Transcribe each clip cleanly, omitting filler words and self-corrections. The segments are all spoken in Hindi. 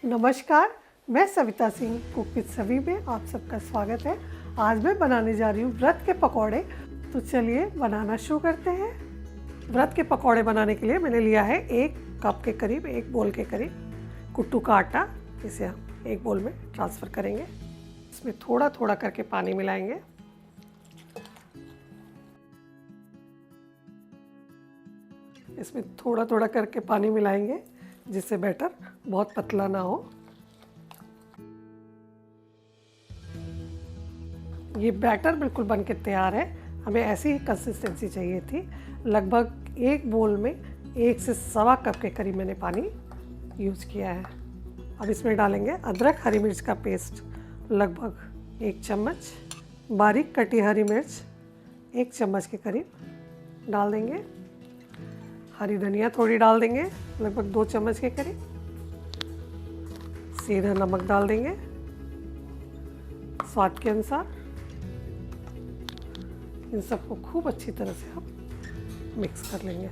नमस्कार, मैं सविता सिंह कुक विद सवी में आप सबका स्वागत है। आज मैं बनाने जा रही हूँ व्रत के पकौड़े। तो चलिए बनाना शुरू करते हैं। व्रत के पकौड़े बनाने के लिए मैंने लिया है 1 कप के करीब, 1 बोल के करीब कुट्टू का आटा। इसे हम 1 बोल में ट्रांसफ़र करेंगे। इसमें थोड़ा थोड़ा करके पानी मिलाएंगे। इसमें थोड़ा थोड़ा करके पानी मिलाएंगे जिससे बैटर बहुत पतला ना हो। ये बैटर बिल्कुल बन के तैयार है। हमें ऐसी ही कंसिस्टेंसी चाहिए थी। लगभग 1 बोल में 1 से सवा कप के करीब मैंने पानी यूज़ किया है। अब इसमें डालेंगे अदरक हरी मिर्च का पेस्ट, लगभग 1 चम्मच। बारीक कटी हरी मिर्च 1 चम्मच के करीब डाल देंगे। हरी धनिया थोड़ी डाल देंगे, लगभग 2 चम्मच के करीब। सीधा नमक डाल देंगे स्वाद के अनुसार। इन सबको खूब अच्छी तरह से हम मिक्स कर लेंगे।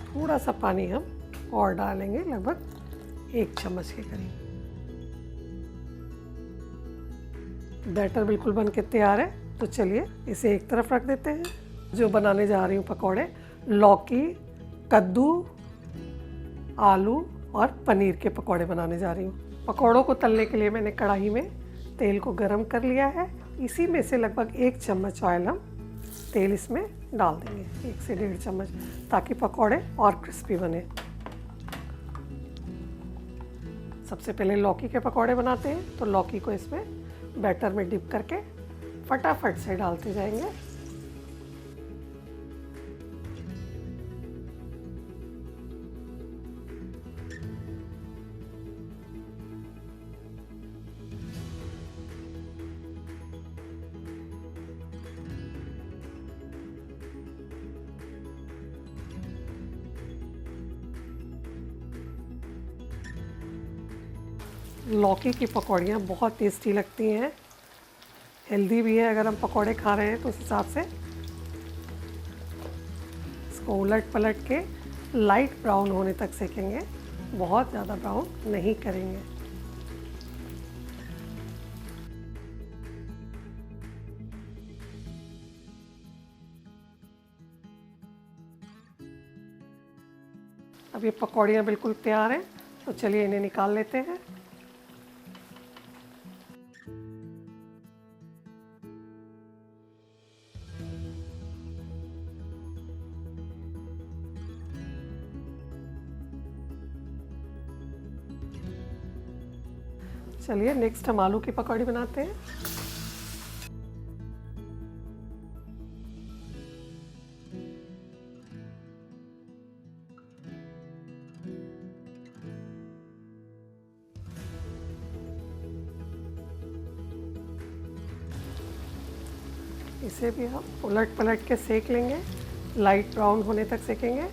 थोड़ा सा पानी हम और डालेंगे, लगभग 1 चम्मच के करीब। बैटर बिल्कुल बन के तैयार है। तो चलिए इसे एक तरफ रख देते हैं। जो बनाने जा रही हूँ पकौड़े, लौकी, कद्दू, आलू और पनीर के पकौड़े बनाने जा रही हूँ। पकौड़ों को तलने के लिए मैंने कढ़ाई में तेल को गरम कर लिया है। इसी में से लगभग 1 चम्मच ऑयल हम तेल इसमें डाल देंगे, 1 से 1.5 चम्मच, ताकि पकौड़े और क्रिस्पी बने। सबसे पहले लौकी के पकौड़े बनाते हैं। तो लौकी को इसमें बैटर में डिप करके फटाफट से डालते जाएंगे। लौकी की पकौड़ियाँ बहुत टेस्टी लगती हैं, हेल्दी भी है। अगर हम पकौड़े खा रहे हैं तो उस हिसाब से इसको उलट पलट के लाइट ब्राउन होने तक सेकेंगे, बहुत ज़्यादा ब्राउन नहीं करेंगे। अब ये पकौड़ियाँ बिल्कुल तैयार हैं। तो चलिए इन्हें निकाल लेते हैं। चलिए नेक्स्ट हम आलू की पकौड़ी बनाते हैं। इसे भी हम उलट पलट के सेक लेंगे, लाइट ब्राउन होने तक सेकेंगे,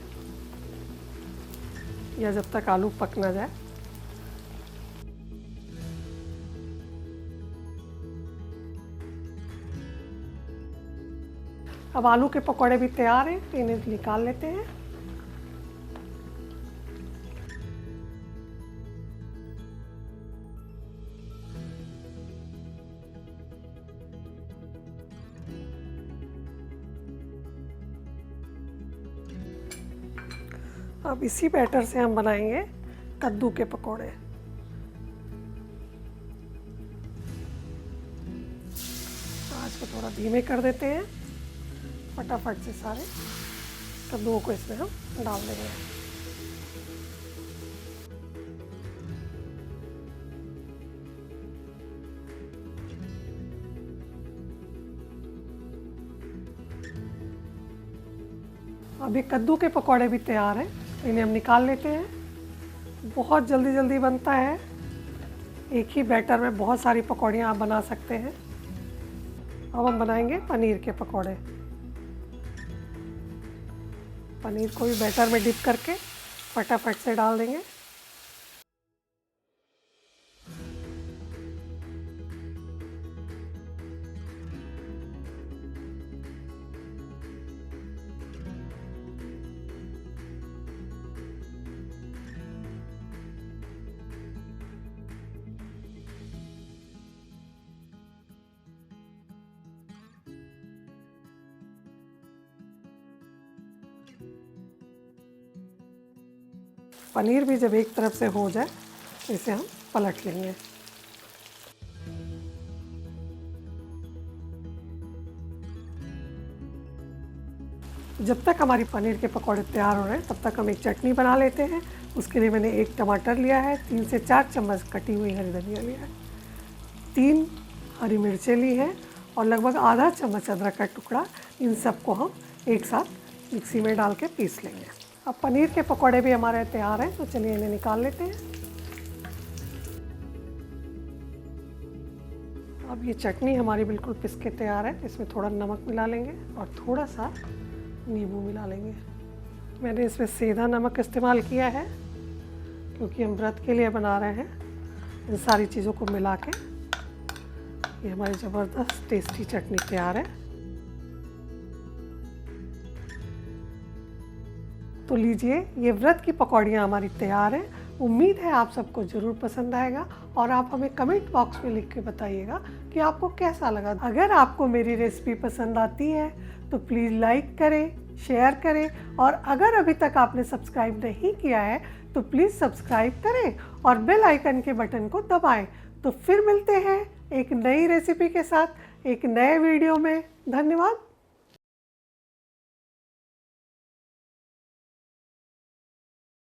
या जब तक आलू पक ना जाए। अब आलू के पकौड़े भी तैयार हैं, तो इन्हें निकाल लेते हैं। अब इसी बैटर से हम बनाएंगे कद्दू के पकौड़े। आँच को थोड़ा धीमे कर देते हैं। फटाफट से सारे कद्दूओं को इसमें हम डाल देंगे। अभी कद्दू के पकौड़े भी तैयार हैं, तो इन्हें हम निकाल लेते हैं। बहुत जल्दी जल्दी बनता है। एक ही बैटर में बहुत सारी पकौड़ियाँ आप बना सकते हैं। अब हम बनाएंगे पनीर के पकौड़े। पनीर को भी बैटर में डिप करके फटाफट से डाल देंगे। पनीर भी जब एक तरफ से हो जाए तो इसे हम पलट लेंगे। जब तक हमारी पनीर के पकौड़े तैयार हो रहे हैं तब तक हम एक चटनी बना लेते हैं। उसके लिए मैंने 1 टमाटर लिया है, 3 से 4 चम्मच कटी हुई हरी धनिया लिया है, 3 हरी मिर्चें ली हैं और लगभग आधा चम्मच अदरक का टुकड़ा। इन सबको हम एक साथ मिक्सी में डाल के पीस लेंगे। अब पनीर के पकौड़े भी हमारे तैयार हैं, तो चलिए इन्हें निकाल लेते हैं। अब ये चटनी हमारी बिल्कुल पिस के तैयार है। इसमें थोड़ा नमक मिला लेंगे और थोड़ा सा नींबू मिला लेंगे। मैंने इसमें सेंधा नमक इस्तेमाल किया है क्योंकि हम व्रत के लिए बना रहे हैं। इन सारी चीज़ों को मिला के ये हमारी ज़बरदस्त टेस्टी चटनी तैयार है। तो लीजिए, ये व्रत की पकौड़ियाँ हमारी तैयार हैं। उम्मीद है आप सबको ज़रूर पसंद आएगा और आप हमें कमेंट बॉक्स में लिख के बताइएगा कि आपको कैसा लगा। अगर आपको मेरी रेसिपी पसंद आती है तो प्लीज़ लाइक करें, शेयर करें और अगर अभी तक आपने सब्सक्राइब नहीं किया है तो प्लीज़ सब्सक्राइब करें और बेल आइकन के बटन को दबाएं। तो फिर मिलते हैं एक नई रेसिपी के साथ एक नए वीडियो में। धन्यवाद।